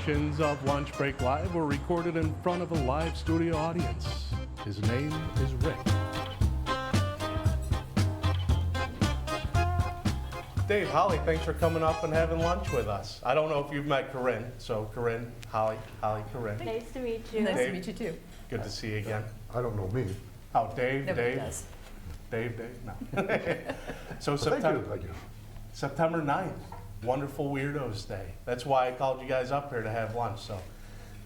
editions of Lunch Break Live were recorded in front of a live studio audience. His name is Rick. Dave, Holly, thanks for coming up and having lunch with us. I don't know if you've met Corinne, so Corinne, Holly, Corinne. Nice to meet you. Nice Dave. to meet you too. Good to see you again. I don't know me. Oh, Dave, Nobody Dave. does. Dave, no. So Thank you. September 9th, wonderful Weirdos Day. That's why I called you guys up here to have lunch. So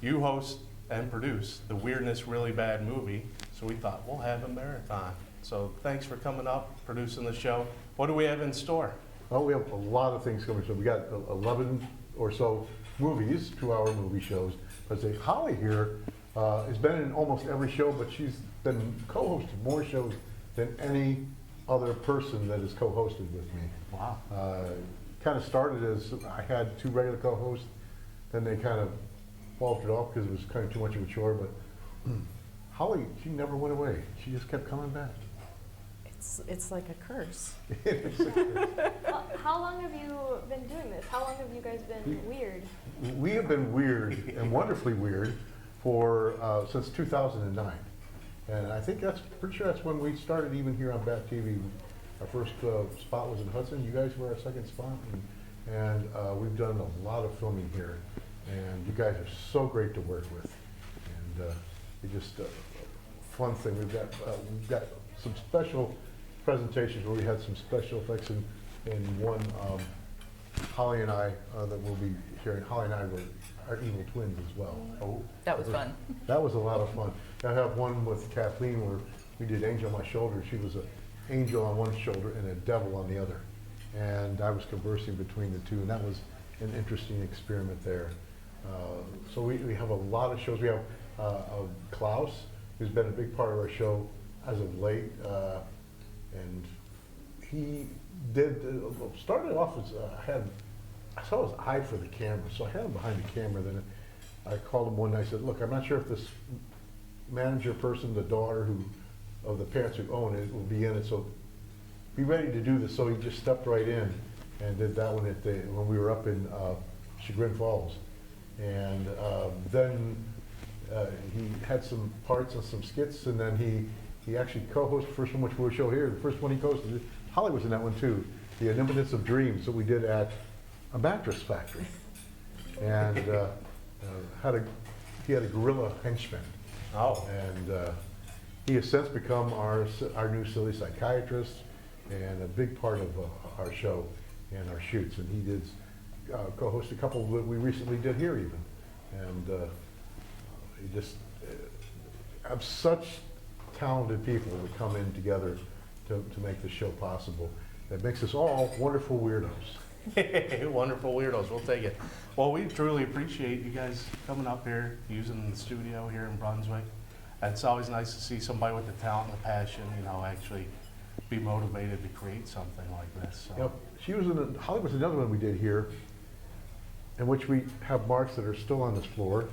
you host and produce the Weirdness Really Bad Movie, so we thought we'll have a marathon. So thanks for coming up, producing the show. What do we have in store? Well, we have a lot of things coming. So we got 11 or so movies, 2-hour movie shows. But say Holly here has been in almost every show, but she's been co-hosted more shows than any other person that has co-hosted with me. Wow. Kind of started as I had 2 regular co-hosts, then they kind of faltered off because it was kind of too much of a chore, but Holly, she never went away. She just kept coming back. It's like a curse. How long have you been doing this? How long have you guys been weird? We have been weird and wonderfully weird for since 2009. And I think pretty sure that's when we started even here on Bat TV. Our first spot was in Hudson. You guys were our second spot. And we've done a lot of filming here. And you guys are so great to work with. And it's just a fun thing. We've got some special presentations where we had some special effects in one, Holly and I, that we'll be sharing. Holly and I were our evil twins as well. Oh, That was fun. That was a lot of fun. I have one with Kathleen where we did Angel on my shoulder. She was an angel on one shoulder and a devil on the other. And I was conversing between the two, and that was an interesting experiment there. So we have a lot of shows. We have Klaus, who's been a big part of our show as of late. And he started off as, I saw his eye for the camera, so I had him behind the camera. Then I called him one night. I said, "Look, I'm not sure if this manager person, the daughter of the parents who own it, will be in it. So be ready to do this." So he just stepped right in and did that one when we were up in Chagrin Falls, and then he had some parts on some skits, and then he actually co-hosted the first one, which we'll show here. The first one he co-hosted, Holly was in that one too. The Omnipotence of Dreams that we did at a mattress factory, and he had a gorilla henchman. Oh. And he has since become our new silly psychiatrist and a big part of our show and our shoots. And he did co-host a couple that we recently did here even. And he just have such talented people that come in together to make this show possible. That makes us all wonderful weirdos. Wonderful Weirdos, we'll take it. Well, we truly appreciate you guys coming up here, using the studio here in Brunswick. It's always nice to see somebody with the talent and the passion, actually be motivated to create something like this. So. Yep. Holly was another one we did here, in which we have marks that are still on this floor.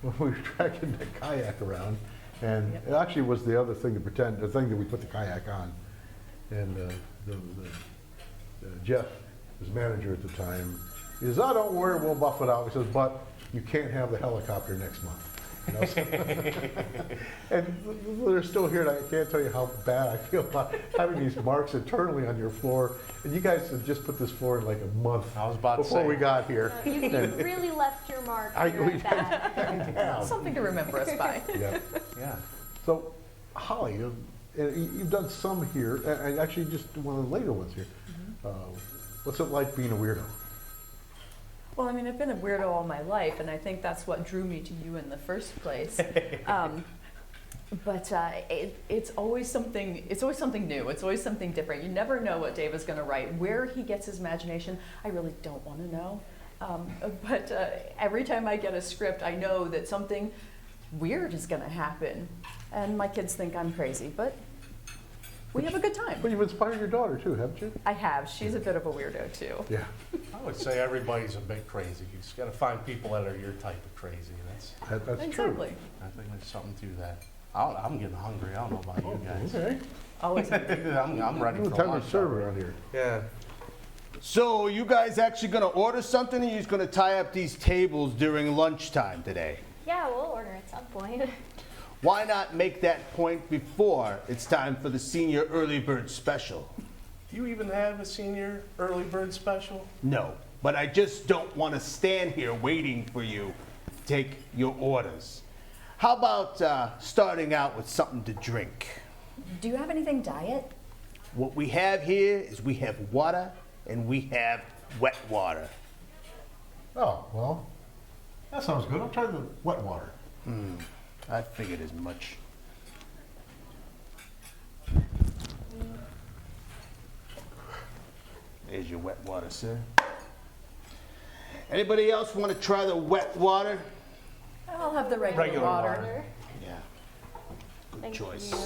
When we were dragging the kayak around, and it actually was the other thing the thing that we put the kayak on. And Jeff, his manager at the time, he says, "Oh, don't worry, we'll buff it out." He says, "But you can't have the helicopter next month." And they're still here, and I can't tell you how bad I feel about having these marks internally on your floor. And you guys have just put this floor in like a month before we got here. You really left your mark here at that. Something to remember us by. Yeah. So, Holly, you've done some here, and actually just one of the later ones here. What's it like being a weirdo? Well, I mean, I've been a weirdo all my life, and I think that's what drew me to you in the first place. But it's always something. It's always something new. It's always something different. You never know what Dave is going to write. Where he gets his imagination, I really don't want to know. But every time I get a script, I know that something weird is going to happen, and my kids think I'm crazy, but we have a good time. But you've inspired your daughter too, haven't you? I have. She's a bit of a weirdo too. Yeah. I would say everybody's a bit crazy. You just got to find people that are your type of crazy. That's exactly. true. I think there's something to that. I'm getting hungry. I don't know about you guys. Okay. Always. I'm ready for Time to lunch. serve around here. Yeah. So, you guys actually gonna order something, or you just gonna tie up these tables during lunchtime today? Yeah, we'll order at some point. Why not make that point before it's time for the senior early bird special? Do you even have a senior early bird special? No, but I just don't want to stand here waiting for you to take your orders. How about starting out with something to drink? Do you have anything diet? What we have here is we have water and we have wet water. Oh, well, that sounds good. I'll try the wet water. I figured as much. There's your wet water, sir. Anybody else want to try the wet water? I'll have the regular, Regular water. Yeah. Good Thank choice. you.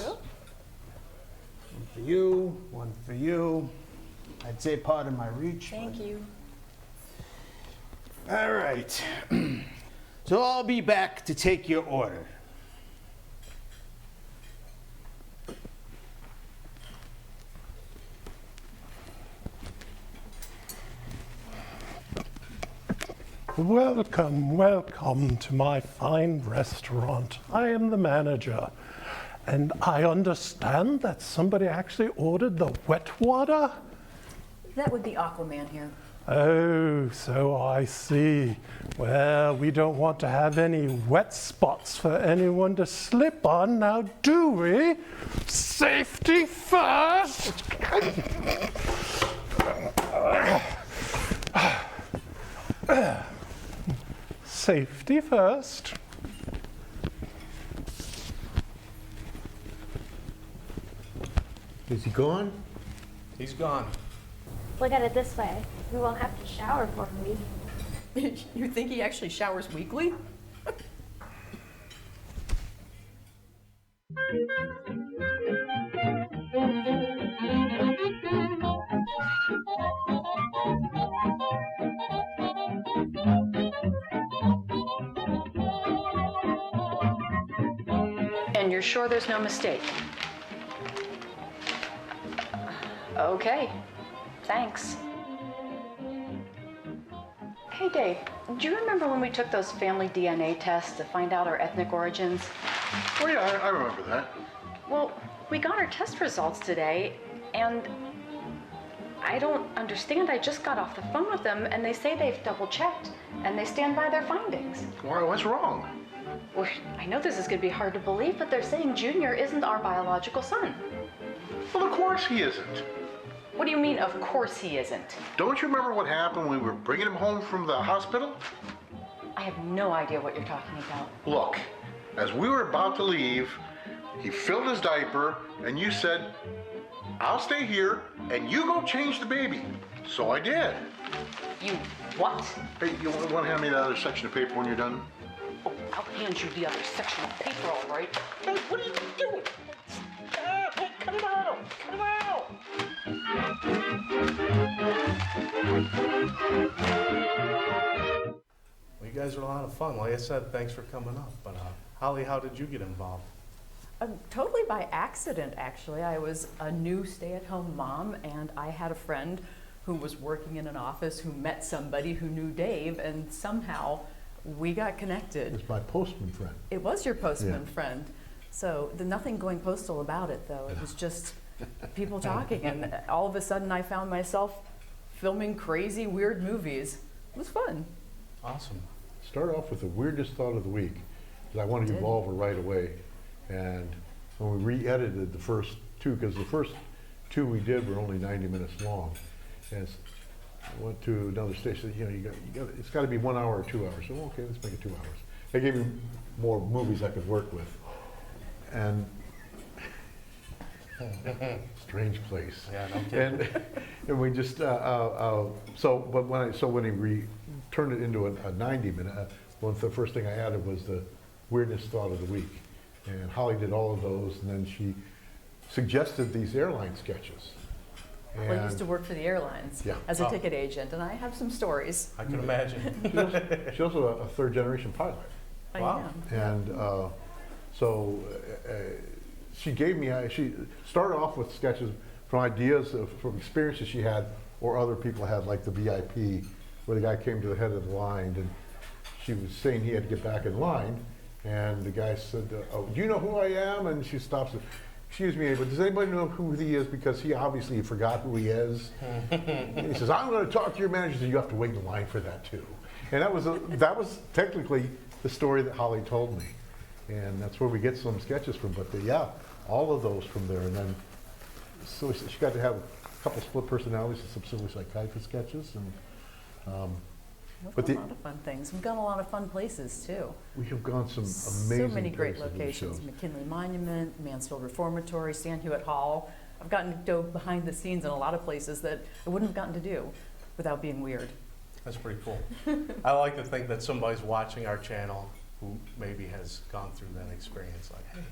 One for you, one for you. I'd say part of my reach. Thank you. All right. So I'll be back to take your order. Welcome, welcome to my fine restaurant. I am the manager, and I understand that somebody actually ordered the wet water? That would be Aquaman here. Oh, so I see. Well, we don't want to have any wet spots for anyone to slip on now, do we? Safety first! Safety first. Is he gone? He's gone. Look at it this way. We won't have to shower for a week. You think he actually showers weekly? And you're sure there's no mistake? Okay, thanks. Hey Dave, do you remember when we took those family DNA tests to find out our ethnic origins? Oh, yeah, I remember that. Well, we got our test results today, and I don't understand. I just got off the phone with them, and they say they've double-checked, and they stand by their findings. Why, what's wrong? Well, I know this is going to be hard to believe, but they're saying Junior isn't our biological son. Well, of course he isn't. What do you mean, of course he isn't? Don't you remember what happened when we were bringing him home from the hospital? I have no idea what you're talking about. Look, as we were about to leave, he filled his diaper, and you said, "I'll stay here, and you go change the baby." So I did. You what? Hey, you want to hand me that other section of paper when you're done? Oh, I'll hand you the other section of paper, all right? Hey, what are you doing? Hey, cut it out! Cut it out! Well, you guys are a lot of fun. Like I said, thanks for coming up. But Holly, how did you get involved? Totally by accident, actually. I was a new stay-at-home mom, and I had a friend who was working in an office who met somebody who knew Dave, and somehow we got connected. It's my postman friend. It was your postman Yeah. friend. So there's nothing going postal about it, though. It was just people talking, and all of a sudden I found myself filming crazy, weird movies. It was fun. Awesome. Start off with the weirdest thought of the week, because I wanted to Did. evolve it right away. And when we re-edited the first two, because the first two we did were only 90 minutes long, and I went to another station. You know, you got, it's got to be 1 hour or 2 hours. So okay, let's make it 2 hours. They gave me more movies I could work with, and strange place. Yeah, no kidding. And we just so when he turned it into a 90-minute, the first thing I added was the weirdness thought of the week, and Holly did all of those, and then she suggested these airline sketches. Well, I used to work for the airlines Yeah. as a Oh. ticket agent, and I have some stories. I can imagine. She's also a third-generation pilot, I Wow. am. and so she gave me. She started off with sketches from ideas from experiences she had or other people had, like the VIP, where the guy came to the head of the line and she was saying he had to get back in line, and the guy said, "Oh, do you know who I am?" And she stops and, "Excuse me, but does anybody know who he is? Because he obviously forgot who he is." And he says, "I'm going to talk to your manager." So you have to wait in line for that too. And that was technically the story that Holly told me, and that's where we get some sketches from. But yeah, all of those from there, and then so she got to have a couple split personalities and some silly psychiatry sketches, and We've done a lot of fun things. We've gone a lot of fun places too. we have gone some amazing So many great places with the locations: shows. McKinley Monument, Mansfield Reformatory, Stan Hewitt Hall. I've gotten to go behind the scenes in a lot of places that I wouldn't have gotten to do without being weird. That's pretty cool. I like to think that somebody's watching our channel who maybe has gone through that experience. Like, hey,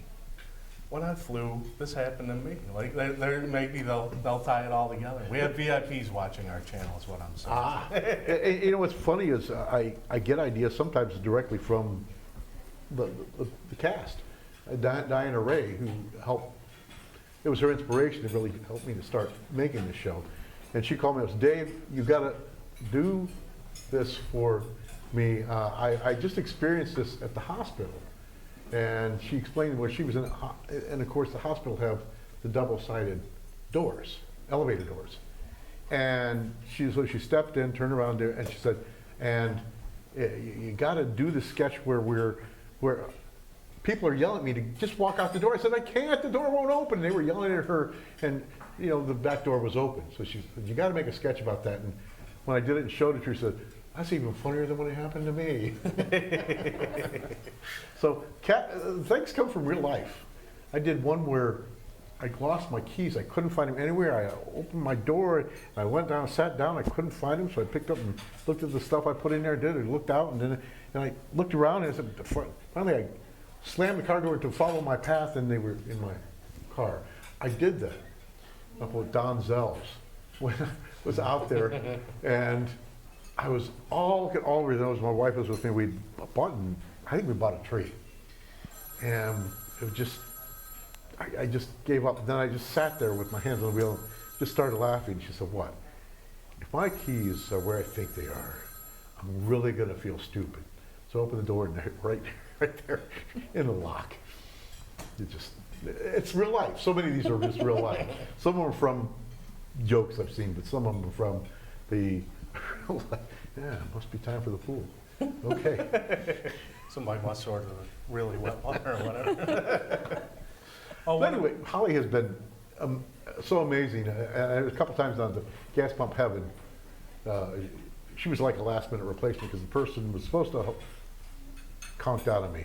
when I flew, this happened to me. Like, maybe they'll tie it all together. We have VIPs watching our channel, is what I'm saying. And you know what's funny is I get ideas sometimes directly from the cast. Diana Ray, who helped, it was her inspiration that really helped me to start making the show. And she called me and said, "Dave, you got to do this for me. I just experienced this at the hospital." And she explained where she was in, and of course the hospital have the double-sided doors, elevator doors. And so she stepped in, turned around there, and she said, "And you got to do the sketch where people are yelling at me to just walk out the door." I said, "I can't, the door won't open." And they were yelling at her, and you know, the back door was open. So she said, "You got to make a sketch about that." And when I did it and showed it to her, she said, "That's even funnier than when it happened to me." So things come from real life. I did one where I lost my keys. I couldn't find them anywhere. I opened my door, and I went down, sat down. I couldn't find them, so I picked up and looked at the stuff I put in there. Did it? Looked out, and then I looked around, and I said, finally I slammed the car door to follow my path, and they were in my car. I did that up with Don Zell's when I was out there, and I was all over those. My wife was with me. I think we bought a tree, and it was just, I just gave up. Then I just sat there with my hands on the wheel and just started laughing. She said, "What? If my keys are where I think they are, I'm really gonna feel stupid." So I opened the door and they're right there in the lock. It's real life. So many of these are just real life. Some of them are from jokes I've seen, but some of them are from the real life. Yeah, it must be time for the pool. Okay. Somebody must order really wet water or whatever. But anyway, Holly has been so amazing. And a couple times on the gas pump heaven, she was like a last-minute replacement because the person was supposed to conked out on me.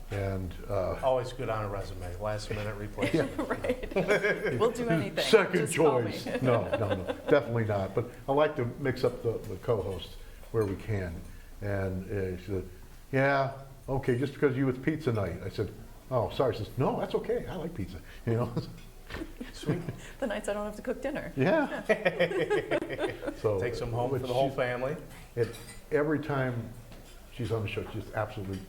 And Always good on a resume, last minute replacement. Right. We'll do anything. second Just call me. choice. No, definitely not. But I like to mix up the co-hosts where we can. And she said, "Yeah, okay, just because you with pizza night." I said, "Oh, sorry." She says, "No, that's okay. I like pizza." You know. Sweet. The nights I don't have to cook dinner. Yeah. So Take some home for the whole family. Every time she's on the show, she just absolutely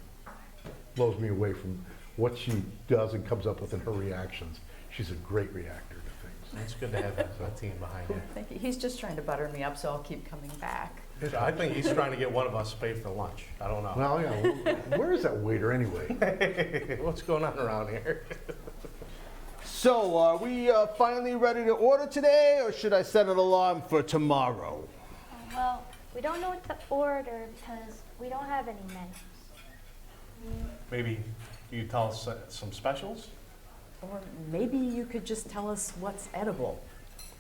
blows me away from what she does and comes up with in her reactions. She's a great reactor to things. It's good to have a team behind you. Thank you. He's just trying to butter me up, so I'll keep coming back. I think he's trying to get one of us paid for lunch. I don't know. Well, yeah. Where is that waiter anyway? What's going on around here? So, are we finally ready to order today, or should I set an alarm for tomorrow? Well, we don't know what to order because we don't have any menus. Maybe you tell us some specials? Or maybe you could just tell us what's edible.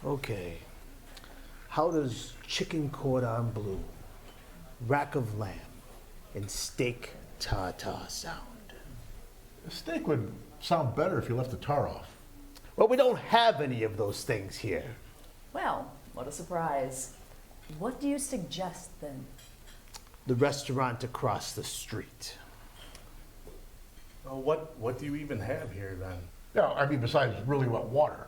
Okay. How does chicken cordon bleu, rack of lamb, and steak tartare sound? The steak would sound better if you left the tar off. Well, we don't have any of those things here. Well, what a surprise. What do you suggest then? The restaurant across the street. What do you even have here then? Yeah, I mean, besides really wet water.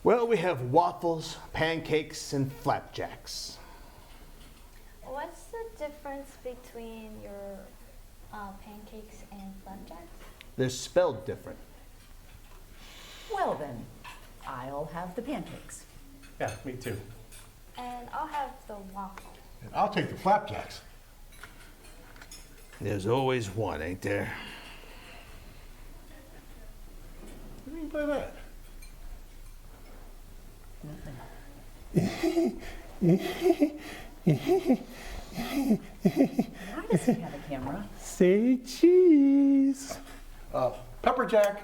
Well, we have waffles, pancakes, and flapjacks. What's the difference between your pancakes and flapjacks? They're spelled different. Well then, I'll have the pancakes. Yeah, me too. And I'll have the waffle. And I'll take the flapjacks. There's always one, ain't there? What do you mean by that? Why does he have a camera? Say cheese. Pepper jack.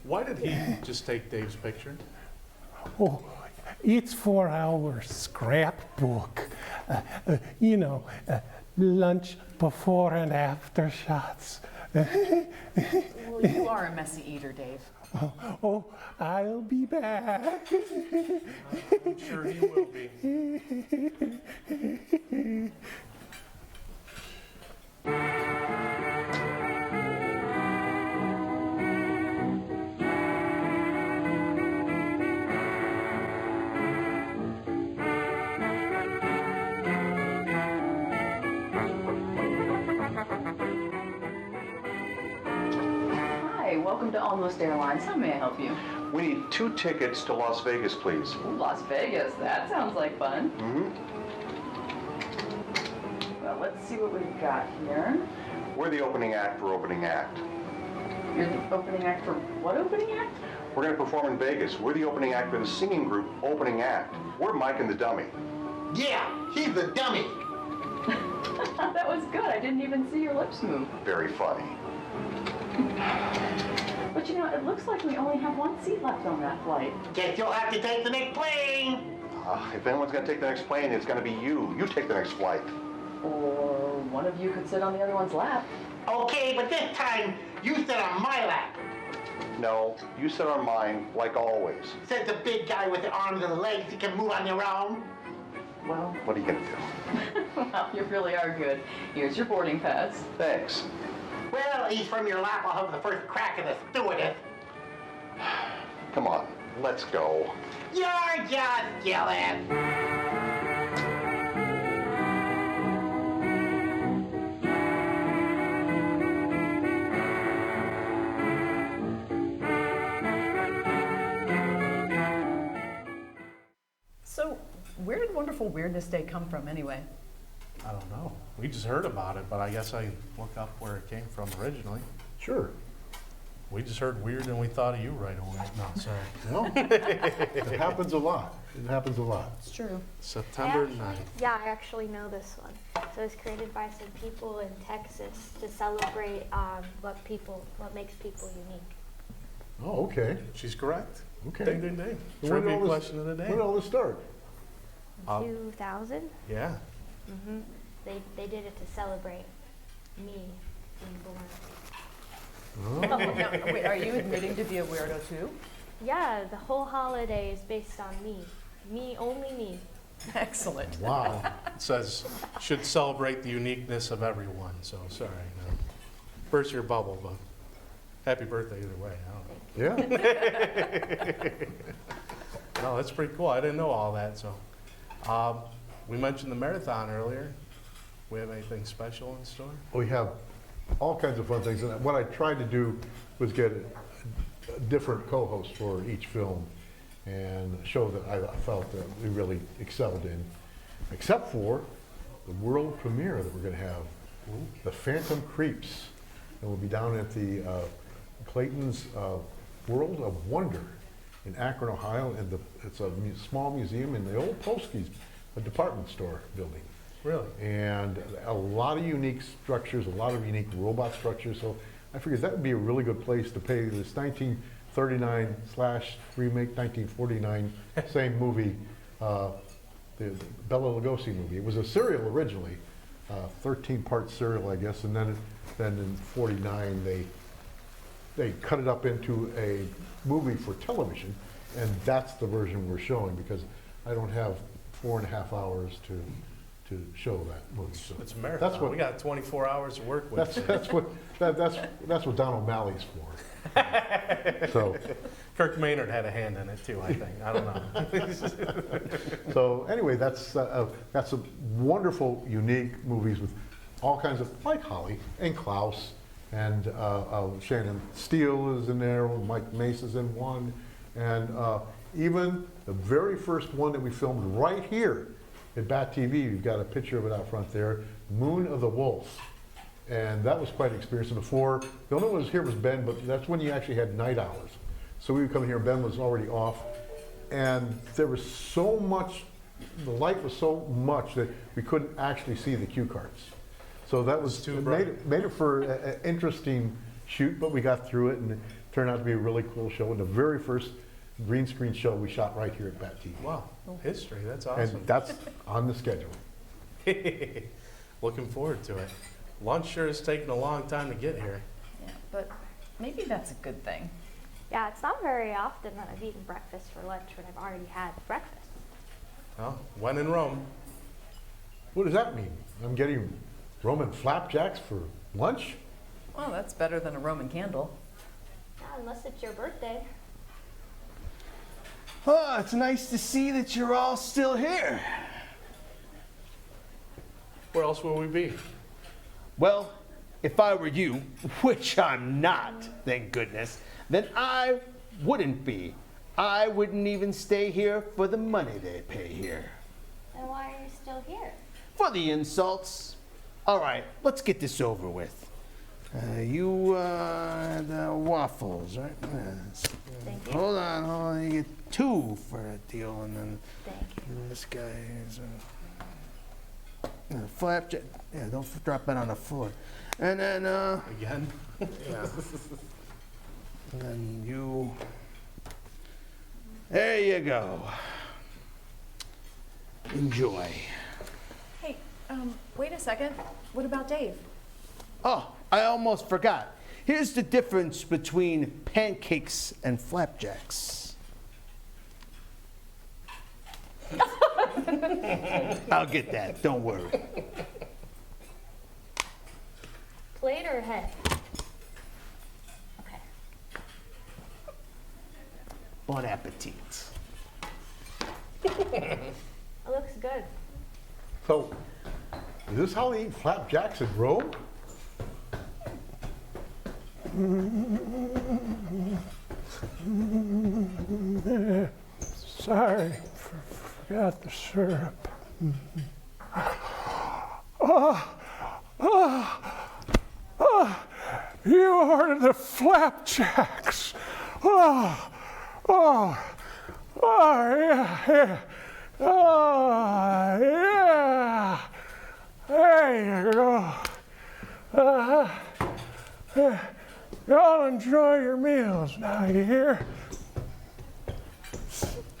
Why did he just take Dave's picture? Oh, it's for our scrapbook. Lunch before and after shots. Well, you are a messy eater, Dave. Oh, I'll be back. I'm sure he will be. Hi, welcome to Almost Airlines. How may I help you? We need 2 tickets to Las Vegas, please. Ooh, Las Vegas. That sounds like fun. Well, let's see what we've got here. We're the opening act for opening act. You're the opening act for what opening act? We're going to perform in Vegas. We're the opening act for the singing group opening act. We're Mike and the Dummy. Yeah, he's the dummy. That was good. I didn't even see your lips move. Very funny. But it looks like we only have one seat left on that flight. Guess you'll have to take the next plane. If anyone's going to take the next plane, it's going to be you. You take the next flight. Or one of you could sit on the other one's lap. Okay, but this time you sit on my lap. No, you sit on mine, like always. Says the big guy with the arms and legs that can move on their own. Well, What are you going to do? well, you really are good. Here's your boarding pass. Thanks. Well, at least from your lap I'll have the first crack at the stewardess. Come on, let's go. You're just jealous. So, where did Wonderful Weirdness Day come from anyway? I don't know. We just heard about it, but I guess I look up where it came from originally. Sure. We just heard weird and we thought of you right away. No, sorry. No? It happens a lot. It happens a lot. It's true. September 9th. Yeah, I actually know this one. So it's created by some people in Texas to celebrate what makes people unique. Oh, okay. She's correct. Okay. Ding, ding, ding. When did Trivia all this- question of the day. When did all this start? 2000? Yeah. They did it to celebrate me being born. Now, wait, are you admitting to be a weirdo too? Yeah, the whole holiday is based on me. Me, only me. Excellent. Wow. It says, should celebrate the uniqueness of everyone. So, sorry. No. Burst your bubble, but happy birthday either way. I don't know. Yeah. No, that's pretty cool. I didn't know all that. So, we mentioned the marathon earlier. We have anything special in store? We have all kinds of fun things. And what I tried to do was get a different co-host for each film and show that I felt that we really excelled in, except for the world premiere that we're going to have, The Phantom Creeps. And we'll be down at the Clayton's World of Wonder in Akron, Ohio. And it's a small museum in the old Polsky's, a department store building. Really? And a lot of unique structures, a lot of unique robot structures. So I figured that would be a really good place to pay this 1939 / remake 1949 same movie, the Bela Lugosi movie. It was a serial originally, 13-part serial, I guess, and then in '49 they cut it up into a movie for television, and that's the version we're showing because I don't have 4.5 hours to show that movie. So It's a marathon. That's what we got 24 hours to work with. that's what Don O'Malley's for. So Kirk Maynard had a hand in it too, I think. I don't know. so anyway, that's some wonderful, unique movies with all kinds of, like Holly and Klaus, and Shannon Steele is in there, Mike Mace is in one, and even the very first one that we filmed right here at Bat TV, you've got a picture of it out front there, Moon of the Wolves. And that was quite an experience. And before, the only one who was here was Ben, but that's when you actually had night hours. So we would come here, Ben was already off, and there was so much, the light was so much that we couldn't actually see the cue cards. So that was too it bright. made it for an interesting shoot, but we got through it, and it turned out to be a really cool show. And the very first green screen show we shot right here at Bat TV. Wow, history, that's And awesome. that's on the schedule. Looking forward to it. Lunch sure has taken a long time to get here. Yeah, but maybe that's a good thing. Yeah, it's not very often that I've eaten breakfast for lunch when I've already had breakfast. Well, when in Rome. What does that mean? I'm getting Roman flapjacks for lunch? Well, that's better than a Roman candle. Unless it's your birthday. Oh, it's nice to see that you're all still here. Where else will we be? Well, if I were you, which I'm not, thank goodness, then I wouldn't be. I wouldn't even stay here for the money they pay here. Then why are you still here? For the insults. All right, let's get this over with. The waffles, right? Yes. Thank you. Hold on. You get 2 for that deal, and then Thank you. this guy is a flapjack. Yeah, don't drop it on the floor. And then, Again? yeah. And then you. There you go. Enjoy. Hey, wait a second. What about Dave? Oh, I almost forgot. Here's the difference between pancakes and flapjacks. I'll get that, don't worry. Plate or head? Okay. Bon appetit. It looks good. So, is this how they eat flapjacks in Rome? Sorry, forgot the syrup. You ordered the flapjacks. Yeah. Yeah. There you go. Y'all enjoy your meals now, you hear?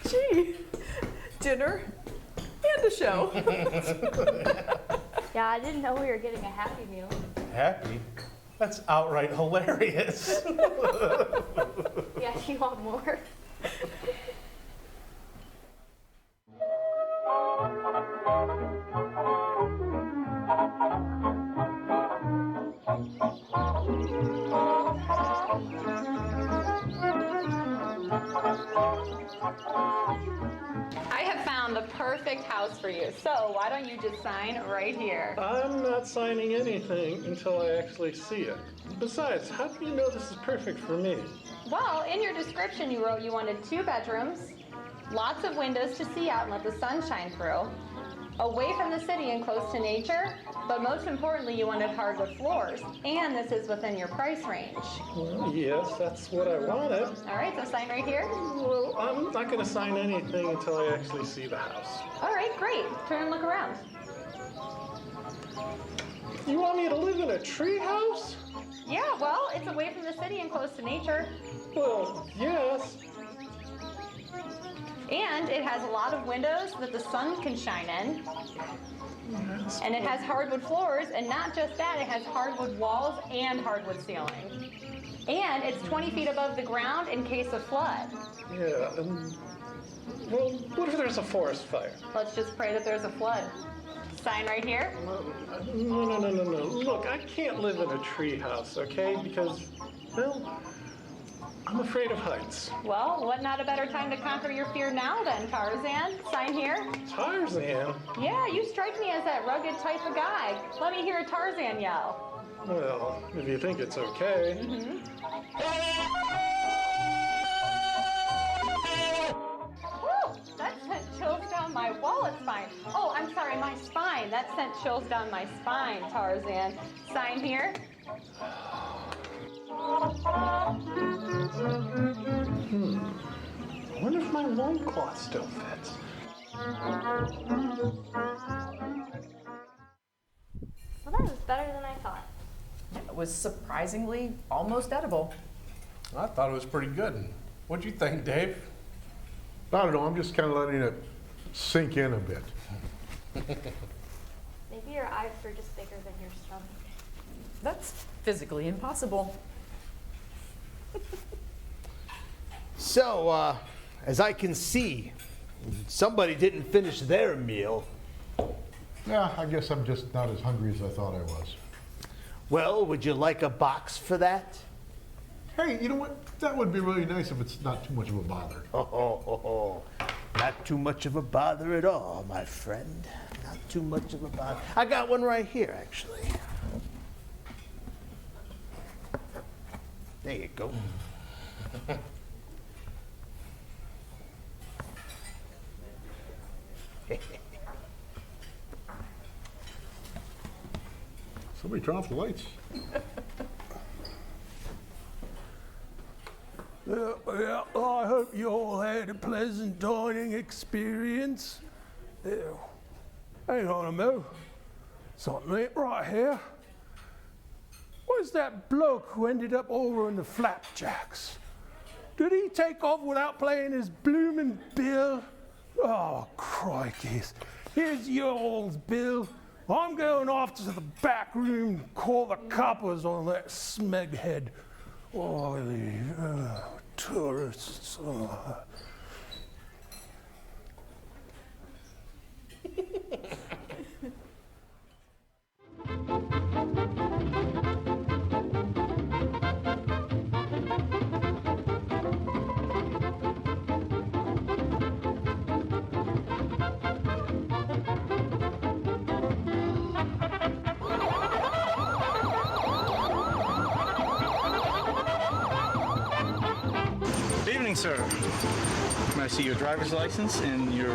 Gee, dinner and a show. Yeah, I didn't know we were getting a Happy Meal. Happy? That's outright hilarious. Yeah, you want more? I have found the perfect house for you. So why don't you just sign right here? I'm not signing anything until I actually see it. Besides, how do you know this is perfect for me? Well, in your description you wrote you wanted 2 bedrooms, lots of windows to see out and let the sun shine through, away from the city and close to nature, but most importantly you wanted hardwood floors, and this is within your price range. Well, yes, that's what I wanted. All right, so sign right here. Well, I'm not going to sign anything until I actually see the house. All right, great. Turn and look around. You want me to live in a tree house? Yeah, well, it's away from the city and close to nature. Well, yes. And it has a lot of windows that the sun can shine in. Yes. And it has hardwood floors, and not just that, it has hardwood walls and hardwood ceiling. And it's 20 feet above the ground in case of flood. Yeah, well, what if there's a forest fire? Let's just pray that there's a flood. Sign right here. No. Look, I can't live in a tree house, okay? Because, well, I'm afraid of heights. Well, what not a better time to conquer your fear now then, Tarzan? Sign here. Tarzan? Yeah, you strike me as that rugged type of guy. Let me hear a Tarzan yell. Well, if you think it's okay. Woo! That sent chills down my wallet spine. Oh, I'm sorry, my spine. That sent chills down my spine, Tarzan. Sign here. I wonder if my loincloth still fits. Well, that was better than I thought. It was surprisingly almost edible. I thought it was pretty good. What'd you think, Dave? I don't know, I'm just kind of letting it sink in a bit. Maybe your eyes were just bigger than your stomach. That's physically impossible. So, as I can see, somebody didn't finish their meal. Yeah, I guess I'm just not as hungry as I thought I was. Well, would you like a box for that? Hey, you know what? That would be really nice if it's not too much of a bother. Oh, not too much of a bother at all, my friend. Not too much of a bother. I got one right here, actually. There you go. Somebody turn off the lights. Yeah, I hope you all had a pleasant dining experience. Hang on a mo. Something right here. Where's that bloke who ended up over in the flapjacks? Did he take off without playing his bloomin' bill? Oh, crikey. Here's yours, Bill. I'm going off to the back room to call the coppers on that smeghead. Oh, the tourists. Oh. Good evening, sir. May I see your driver's license and your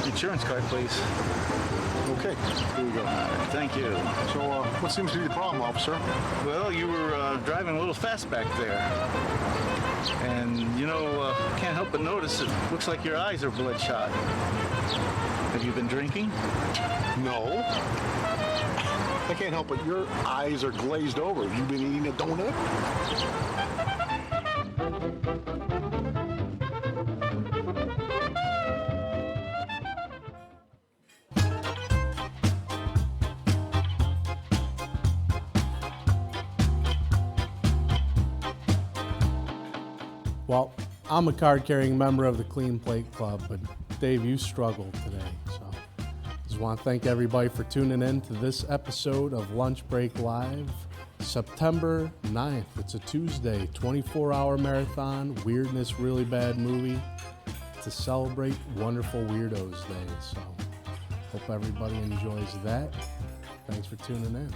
insurance card, please? Okay, here we go. Thank you. So, what seems to be the problem, officer? Well, you were driving a little fast back there. And, you know, can't help but notice it looks like your eyes are bloodshot. Have you been drinking? No. I can't help it. Your eyes are glazed over. Have you been eating a donut? Well, I'm a card-carrying member of the Clean Plate Club, but Dave, you struggled today. So just want to thank everybody for tuning in to this episode of Lunch Break Live, September 9th. It's a Tuesday, 24-hour marathon, Weirdness Really Bad Movie to celebrate Wonderful Weirdos Day. So hope everybody enjoys that. Thanks for tuning in.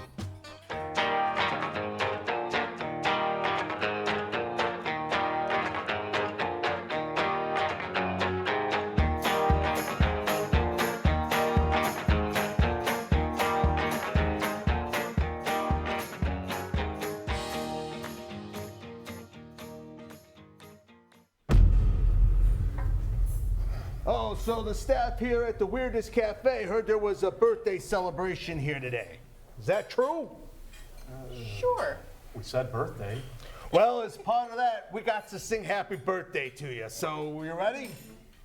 Oh, so the staff here at the Weirdness Cafe heard there was a birthday celebration here today. Is that true? Sure. We said birthday. Well, as part of that, we got to sing happy birthday to you. So, you ready?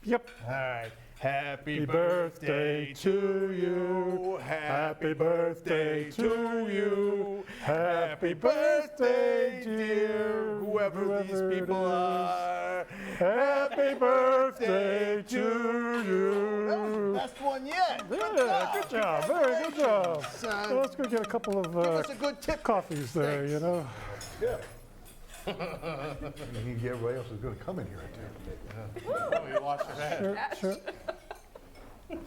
Yep. All right. Happy Happy birthday to you. Happy birthday to you. Happy birthday, dear. whoever these it people is. are. Happy birthday to you. Best one yet. Yeah, good job. Very good job. Son. Well, let's go get a couple of Give us a good tip. coffees there, Thanks. you know. Yeah. And you get everybody else is gonna come in here at 10. Oh, you lost your head. Sure, sure.